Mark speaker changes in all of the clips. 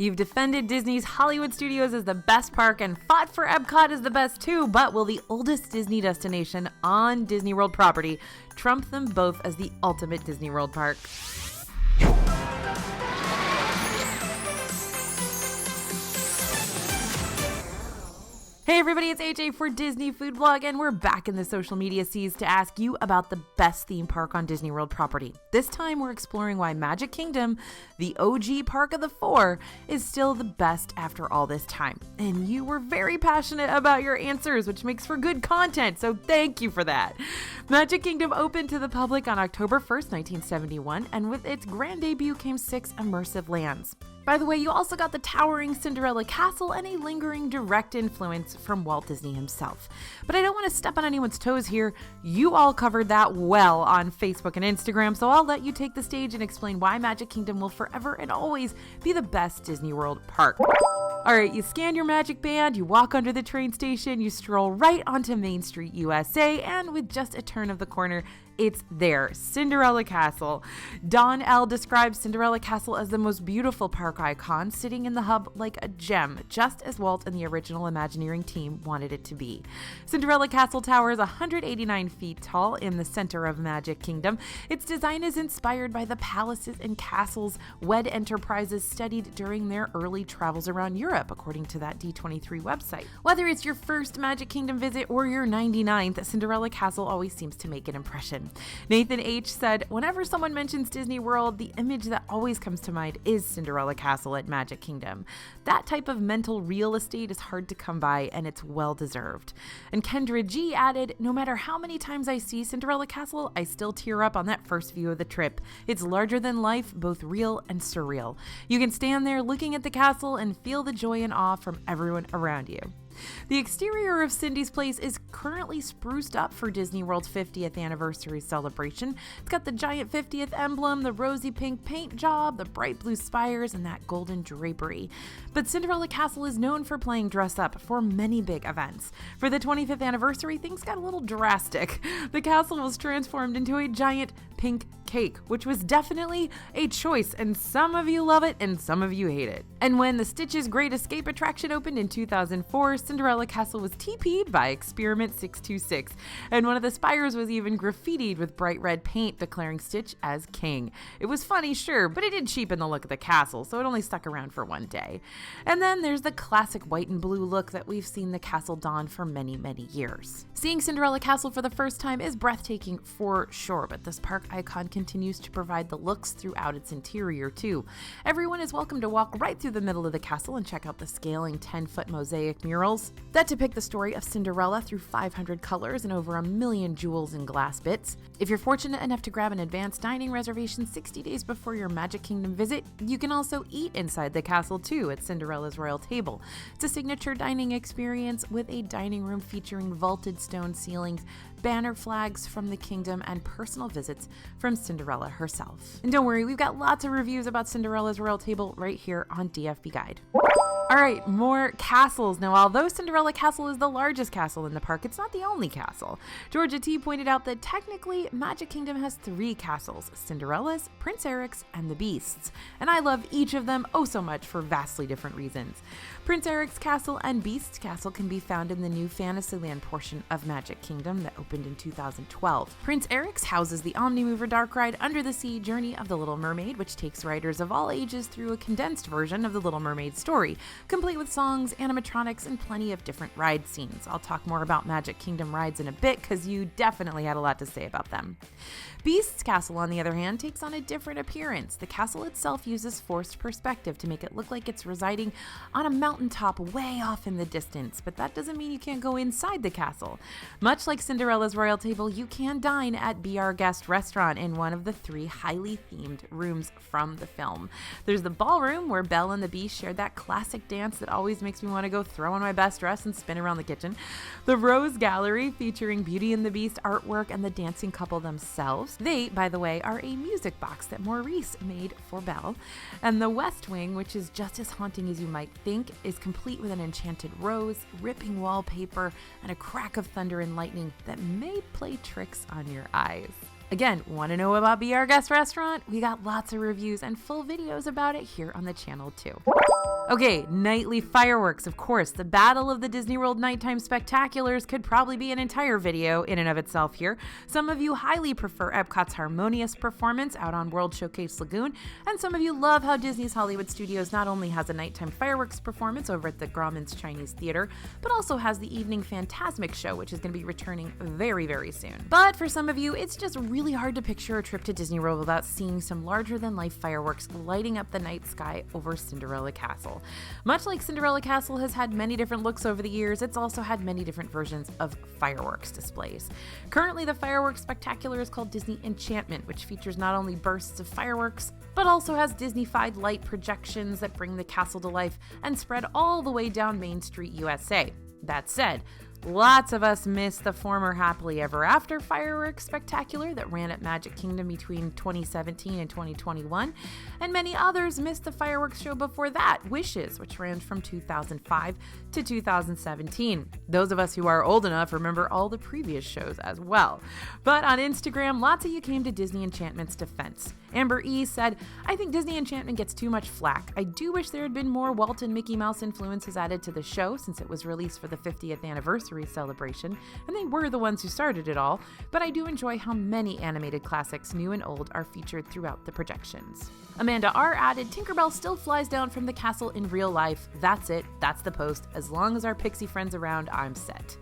Speaker 1: You've defended Disney's Hollywood Studios as the best park and fought for EPCOT as the best too, but will the oldest Disney destination on Disney World property trump them both as the ultimate Disney World park? Hey everybody, it's AJ for Disney Food Blog, and we're back in the social media seas to ask you about the best theme park on Disney World property. This time we're exploring why Magic Kingdom, the OG park of the four, is still the best after all this time. And you were very passionate about your answers, which makes for good content, so thank you for that. Magic Kingdom opened to the public on October 1st, 1971, and with its grand debut came 6 immersive lands. By the way, you also got the towering Cinderella Castle and a lingering direct influence from Walt Disney himself. But I don't want to step on anyone's toes here. You all covered that well on Facebook and Instagram, so I'll let you take the stage and explain why Magic Kingdom will forever and always be the best Disney World park. Alright, you scan your Magic Band, you walk under the train station, you stroll right onto Main Street, USA, and with just a turn of the corner, it's there, Cinderella Castle. Don L. describes Cinderella Castle as the most beautiful park icon, sitting in the hub like a gem, just as Walt and the original Imagineering team wanted it to be. Cinderella Castle towers 189 feet tall in the center of Magic Kingdom. Its design is inspired by the palaces and castles WED Enterprises studied during their early travels around Europe, according to that D23 website. Whether it's your first Magic Kingdom visit or your 99th, Cinderella Castle always seems to make an impression. Nathan H. said, whenever someone mentions Disney World, the image that always comes to mind is Cinderella Castle at Magic Kingdom. That type of mental real estate is hard to come by, and it's well deserved. And Kendra G. added, no matter how many times I see Cinderella Castle, I still tear up on that first view of the trip. It's larger than life, both real and surreal. You can stand there looking at the castle and feel the joy and awe from everyone around you. The exterior of Cindy's Place is currently spruced up for Disney World's 50th anniversary celebration. It's got the giant 50th emblem, the rosy pink paint job, the bright blue spires, and that golden drapery. But Cinderella Castle is known for playing dress up for many big events. For the 25th anniversary, things got a little drastic. The castle was transformed into a giant pink cake, which was definitely a choice, and some of you love it and some of you hate it. And when the Stitch's Great Escape attraction opened in 2004, Cinderella Castle was TP'd by Experiment 626, and one of the spires was even graffitied with bright red paint declaring Stitch as king. It was funny, sure, but it did cheapen the look of the castle, so it only stuck around for one day. And then there's the classic white and blue look that we've seen the castle don for many, many years. Seeing Cinderella Castle for the first time is breathtaking for sure, but this park icon continues to provide the looks throughout its interior too. Everyone is welcome to walk right through the middle of the castle and check out the scaling 10-foot mosaic murals that depict the story of Cinderella through 500 colors and over 1 million jewels and glass bits. If you're fortunate enough to grab an advanced dining reservation 60 days before your Magic Kingdom visit, you can also eat inside the castle too at Cinderella's Royal Table. It's a signature dining experience with a dining room featuring vaulted stone ceilings, banner flags from the kingdom, and personal visits from Cinderella herself. And don't worry, we've got lots of reviews about Cinderella's Royal Table right here on DFB Guide. Alright, more castles. Now, although Cinderella Castle is the largest castle in the park, it's not the only castle. Georgia T pointed out that technically Magic Kingdom has 3 castles, Cinderella's, Prince Eric's, and the Beast's. And I love each of them oh so much for vastly different reasons. Prince Eric's Castle and Beast's Castle can be found in the new Fantasyland portion of Magic Kingdom that opened in 2012. Prince Eric's houses the Omnimover dark ride Under the Sea Journey of the Little Mermaid, which takes riders of all ages through a condensed version of the Little Mermaid story, complete with songs, animatronics, and plenty of different ride scenes. I'll talk more about Magic Kingdom rides in a bit because you definitely had a lot to say about them. Beast's Castle, on the other hand, takes on a different appearance. The castle itself uses forced perspective to make it look like it's residing on a mountaintop way off in the distance, but that doesn't mean you can't go inside the castle. Much like Cinderella's Royal Table, you can dine at Be Our Guest restaurant in one of the 3 highly themed rooms from the film. There's the ballroom, where Belle and the Beast shared that classic dance that always makes me want to go throw on my best dress and spin around the kitchen. The Rose Gallery, featuring Beauty and the Beast artwork and the dancing couple themselves. They, by the way, are a music box that Maurice made for Belle. And the West Wing, which is just as haunting as you might think, is complete with an enchanted rose, ripping wallpaper, and a crack of thunder and lightning that may play tricks on your eyes. Again, want to know about Be Our Guest restaurant? We got lots of reviews and full videos about it here on the channel too. Okay, nightly fireworks. Of course, the Battle of the Disney World Nighttime Spectaculars could probably be an entire video in and of itself here. Some of you highly prefer Epcot's harmonious performance out on World Showcase Lagoon, and some of you love how Disney's Hollywood Studios not only has a nighttime fireworks performance over at the Grauman's Chinese Theater, but also has the Evening Phantasmic Show, which is going to be returning very, very soon. But for some of you, it's just really hard to picture a trip to Disney World without seeing some larger-than-life fireworks lighting up the night sky over Cinderella Castle. Much like Cinderella Castle has had many different looks over the years, it's also had many different versions of fireworks displays. Currently, the fireworks spectacular is called Disney Enchantment, which features not only bursts of fireworks, but also has Disney-fied light projections that bring the castle to life and spread all the way down Main Street, USA. That said, lots of us missed the former Happily Ever After fireworks spectacular that ran at Magic Kingdom between 2017 and 2021, and many others missed the fireworks show before that, Wishes, which ran from 2005 to 2017. Those of us who are old enough remember all the previous shows as well. But on Instagram, lots of you came to Disney Enchantment's defense. Amber E said, "I think Disney Enchantment gets too much flack. I do wish there had been more Walt and Mickey Mouse influences added to the show since it was released for the 50th anniversary celebration, and they were the ones who started it all, but I do enjoy how many animated classics, new and old, are featured throughout the projections." Amanda R added, "Tinkerbell still flies down from the castle in real life. That's it. That's the post. As long as our pixie friends around, I'm set."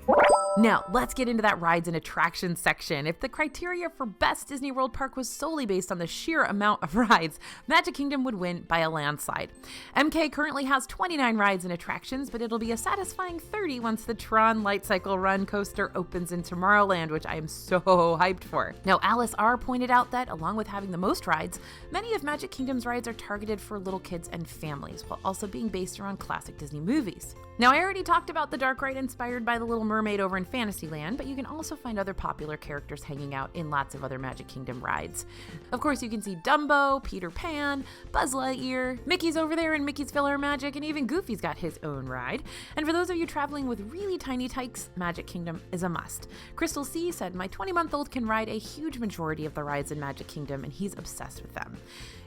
Speaker 1: Now, let's get into that rides and attractions section. If the criteria for best Disney World park was solely based on the sheer amount of rides, Magic Kingdom would win by a landslide. MK currently has 29 rides and attractions, but it'll be a satisfying 30 once the Tron Light Cycle Run coaster opens in Tomorrowland, which I am so hyped for. Now, Alice R pointed out that, along with having the most rides, many of Magic Kingdom's rides are targeted for little kids and families, while also being based around classic Disney movies. Now, I already talked about the dark ride inspired by The Little Mermaid over in Fantasyland, but you can also find other popular characters hanging out in lots of other Magic Kingdom rides. Of course, you can see Dumbo, Peter Pan, Buzz Lightyear, Mickey's over there in Mickey's PhilharMagic, and even Goofy's got his own ride. And for those of you traveling with really tiny tykes, Magic Kingdom is a must. Crystal C said, "My 20-month-old can ride a huge majority of the rides in Magic Kingdom, and he's obsessed with them."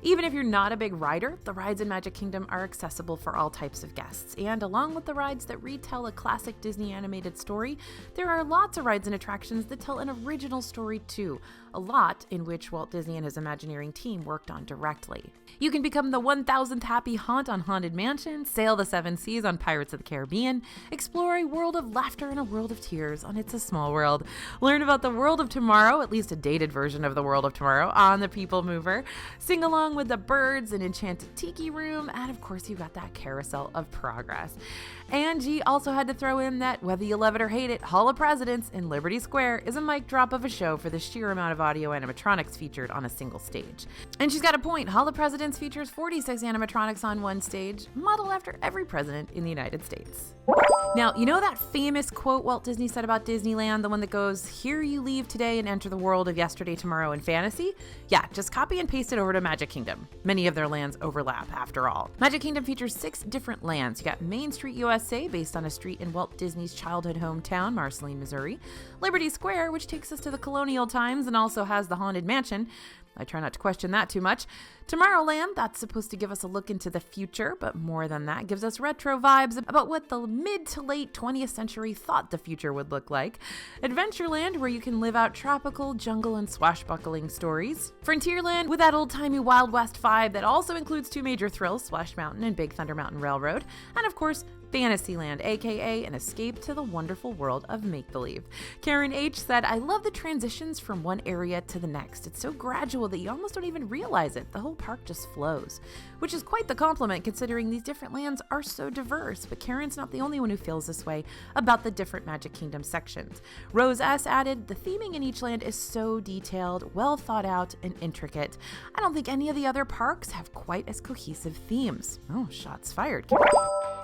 Speaker 1: Even if you're not a big rider, the rides in Magic Kingdom are accessible for all types of guests, and along with the rides that retell a classic Disney animated story, there are lots of rides and attractions that tell an original story too, a lot in which Walt Disney and his Imagineering team worked on directly. You can become the 1000th happy haunt on Haunted Mansion, sail the 7 seas on Pirates of the Caribbean, explore a world of laughter and a world of tears on It's a Small World, learn about the World of Tomorrow, at least a dated version of the World of Tomorrow, on the People Mover, sing along with the birds in Enchanted Tiki Room, and of course you got that Carousel of Progress. Angie also had to throw in that, whether you love it or hate it, Hall of Presidents in Liberty Square is a mic drop of a show for the sheer amount of audio animatronics featured on a single stage. And she's got a point. Hall of Presidents features 46 animatronics on one stage, modeled after every president in the United States. Now, you know that famous quote Walt Disney said about Disneyland, the one that goes, "Here you leave today and enter the world of yesterday, tomorrow, and fantasy"? Yeah, just copy and paste it over to Magic Kingdom. Many of their lands overlap, after all. Magic Kingdom features 6 different lands. You got Main Street, USA, based on a street in Walt Disney's childhood hometown, Marceline, Missouri. Liberty Square, which takes us to the colonial times and also has the Haunted Mansion. I try not to question that too much. Tomorrowland, that's supposed to give us a look into the future, but more than that, gives us retro vibes about what the mid to late 20th century thought the future would look like. Adventureland, where you can live out tropical, jungle, and swashbuckling stories. Frontierland, with that old-timey Wild West vibe that also includes 2 major thrills, Splash Mountain and Big Thunder Mountain Railroad. And of course, Fantasyland, aka an escape to the wonderful world of make-believe. Karen H said, "I love the transitions from one area to the next. It's so gradual that you almost don't even realize it. The whole park just flows." Which is quite the compliment considering these different lands are so diverse, but Karen's not the only one who feels this way about the different Magic Kingdom sections. Rose S added, "The theming in each land is so detailed, well thought out, and intricate. I don't think any of the other parks have quite as cohesive themes." Oh, shots fired, Karen.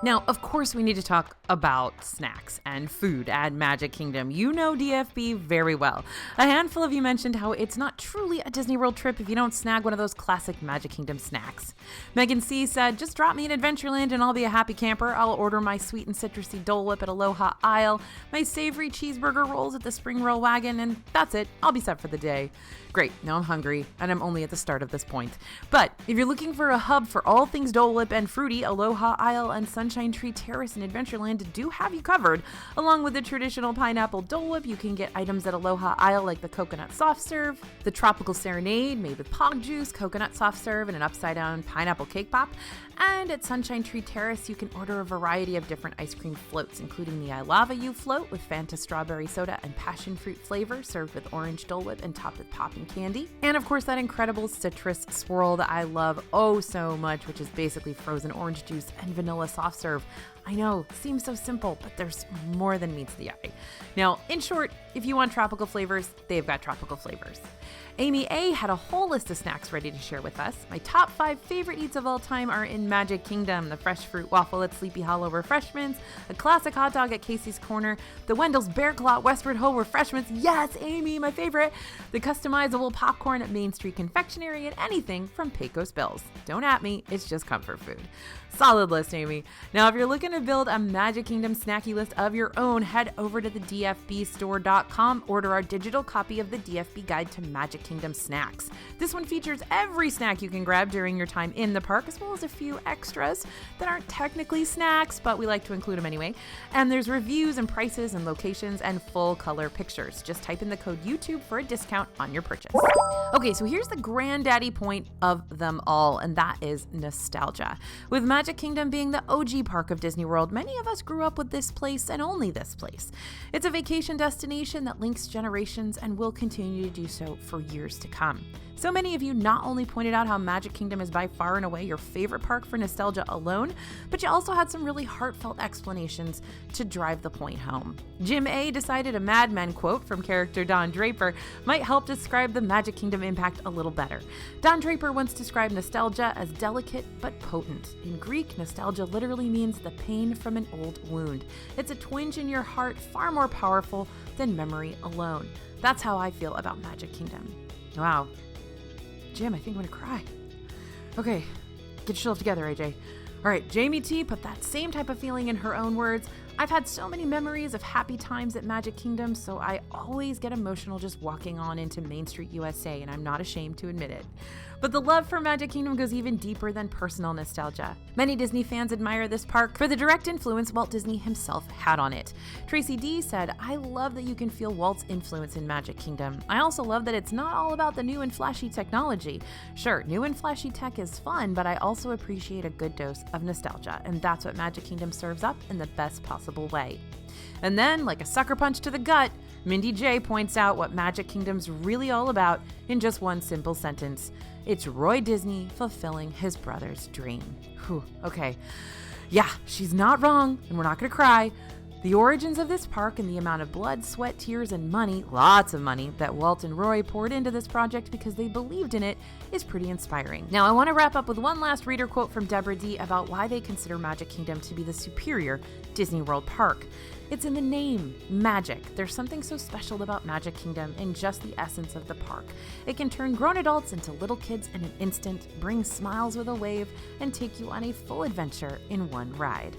Speaker 1: Now, of course, we need to talk about snacks and food at Magic Kingdom. You know DFB very well. A handful of you mentioned how it's not truly a Disney World trip if you don't snag one of those classic Magic Kingdom snacks. Megan C. said, just drop me in Adventureland and I'll be a happy camper. I'll order my sweet and citrusy Dole Whip at Aloha Isle, my savory cheeseburger rolls at the Spring Roll Wagon, and that's it. I'll be set for the day. Great, now I'm hungry, and I'm only at the start of this point. But if you're looking for a hub for all things Dole Whip and fruity, Aloha Isle and Sunshine Tree Terrace in Adventureland do have you covered. Along with the traditional pineapple Dole Whip, you can get items at Aloha Isle like the coconut soft serve, the tropical serenade made with pog juice, coconut soft serve, and an upside-down pineapple cake pop. And at Sunshine Tree Terrace, you can order a variety of different ice cream floats, including the I Lava You float with Fanta strawberry soda and passion fruit flavor, served with orange Dole Whip and topped with popping candy. And of course, that incredible citrus swirl that I love oh so much, which is basically frozen orange juice and vanilla soft serve. I know, seems so simple, but there's more than meets the eye. Now, in short, if you want tropical flavors, they've got tropical flavors. Amy A. had a whole list of snacks ready to share with us. My top 5 favorite eats of all time are in Magic Kingdom: the fresh fruit waffle at Sleepy Hollow Refreshments, a classic hot dog at Casey's Corner, the Wendell's Bear Claw at Westward Ho Refreshments, yes, Amy, my favorite, the customizable popcorn at Main Street Confectionery, and anything from Pecos Bills. Don't at me, it's just comfort food. Solid list, Amy. Now, if you're looking to build a Magic Kingdom snacky list of your own, head over to the dfbstore.com, order our digital copy of the DFB Guide to Magic Kingdom Snacks. This one features every snack you can grab during your time in the park, as well as a few extras that aren't technically snacks, but we like to include them anyway. And there's reviews and prices and locations and full color pictures. Just type in the code YouTube for a discount on your purchase. Okay, so here's the granddaddy point of them all, and that is nostalgia. With Magic Kingdom being the OG park of Disney World, many of us grew up with this place and only this place. It's a vacation destination that links generations and will continue to do so for years to come. So many of you not only pointed out how Magic Kingdom is by far and away your favorite park for nostalgia alone, but you also had some really heartfelt explanations to drive the point home. Jim A. decided a Mad Men quote from character Don Draper might help describe the Magic Kingdom impact a little better. Don Draper once described nostalgia as delicate but potent. In Greek, nostalgia literally means the pain from an old wound. It's a twinge in your heart far more powerful than memory alone. That's how I feel about Magic Kingdom. Wow. Jim, I think I'm gonna cry. Okay, get yourself together, AJ. All right, Jamie T put that same type of feeling in her own words. I've had so many memories of happy times at Magic Kingdom, so I always get emotional just walking on into Main Street USA, and I'm not ashamed to admit it. But the love for Magic Kingdom goes even deeper than personal nostalgia. Many Disney fans admire this park for the direct influence Walt Disney himself had on it. Tracy D said, I love that you can feel Walt's influence in Magic Kingdom. I also love that it's not all about the new and flashy technology. Sure, new and flashy tech is fun, but I also appreciate a good dose of nostalgia, and that's what Magic Kingdom serves up in the best possible way. And then, like a sucker punch to the gut, Mindy J points out what Magic Kingdom's really all about in just one simple sentence. It's Roy Disney fulfilling his brother's dream. Whew, okay. Yeah, she's not wrong, and we're not gonna cry. The origins of this park and the amount of blood, sweat, tears, and money, lots of money, that Walt and Roy poured into this project because they believed in it is pretty inspiring. Now, I want to wrap up with one last reader quote from Deborah D about why they consider Magic Kingdom to be the superior Disney World park. It's in the name, magic. There's something so special about Magic Kingdom in just the essence of the park. It can turn grown adults into little kids in an instant, bring smiles with a wave, and take you on a full adventure in one ride.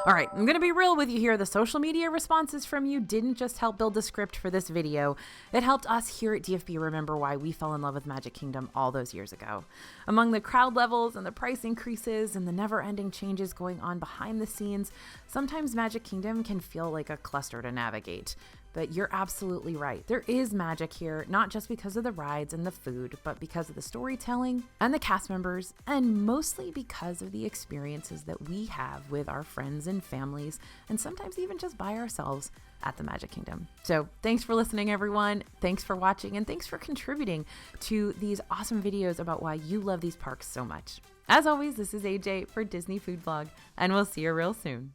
Speaker 1: All right, I'm going to be real with you here. The social media responses from you didn't just help build the script for this video. It helped us here at DFB remember why we fell in love with Magic Kingdom all those years ago. Among the crowd levels and the price increases and the never-ending changes going on behind the scenes, sometimes Magic Kingdom can feel like a cluster to navigate. But you're absolutely right. There is magic here, not just because of the rides and the food, but because of the storytelling and the cast members, and mostly because of the experiences that we have with our friends and families, and sometimes even just by ourselves at the Magic Kingdom. So thanks for listening, everyone. Thanks for watching, and thanks for contributing to these awesome videos about why you love these parks so much. As always, this is AJ for Disney Food Vlog, and we'll see you real soon.